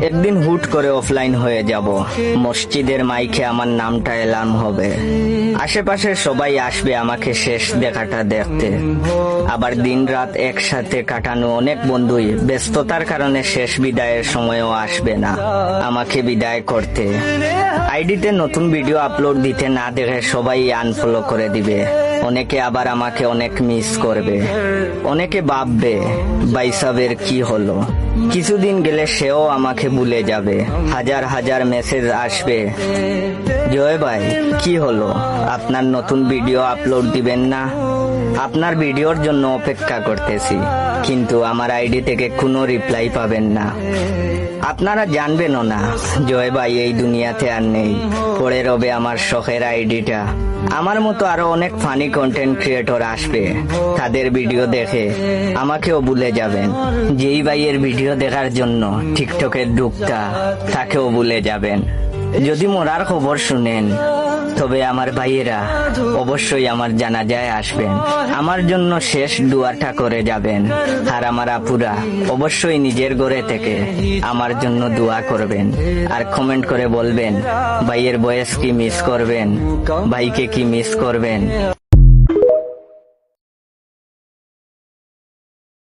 একদিন হুট করে অফলাইন হয়ে যাব। মসজিদের মাইকে আমার নামটা এলান হবে। আশেপাশের সবাই আসবে আমাকে শেষ দেখাটা দেখতে। আবার দিন রাত একসাথে কাটানো অনেক বন্ধুই ব্যস্ততার কারণে শেষ বিদায়ের সময়ও আসবে না আমাকে বিদায় করতে। আইডিতে নতুন ভিডিও আপলোড দিতে না দেখে সবাই আনফলো করে দিবে। অনেকে আবার আমাকে অনেক মিস করবে। অনেকে ভাববে বাইসাবের কি হলো। কিছুদিন গেলে সেও আমাকে ভুলে যাবে। হাজার হাজার মেসেজ আসবে, জয় ভাই কি হলো, আপনার নতুন ভিডিও আপলোড দিবেন না? আপনার ভিডিওর জন্য অপেক্ষা করতেছি, কিন্তু আমার আইডি থেকে কোনো রিপ্লাই পাবেন না। আপনারা জানবেনও না জয় ভাই এই দুনিয়াতে আর নেই। পড়ে রবে আমার শখের আইডিটা। আমার মতো আরো অনেক ফানি কন্টেন্ট ক্রিয়েটর আসবে, তাদের ভিডিও দেখে আমাকেও ভুলে যাবেন। যেই ভাইয়ের ভিডিও দেখার জন্য টিকটকে ঢুকতা, তাকেও ভুলে যাবেন। যদি মরার খবর শুনেন, তবে আমার ভাইয়েরা অবশ্যই আমার জানাজায় আসবেন। আমার জন্য শেষ দোয়াটা করে যাবেন। আর আমার আপুরা অবশ্যই নিজের ঘরে থেকে আমার জন্য দোয়া করবেন। আর কমেন্ট করে বলবেন ভাইয়ের বয়স কি মিস করবেন, ভাইকে কি মিস করবেন।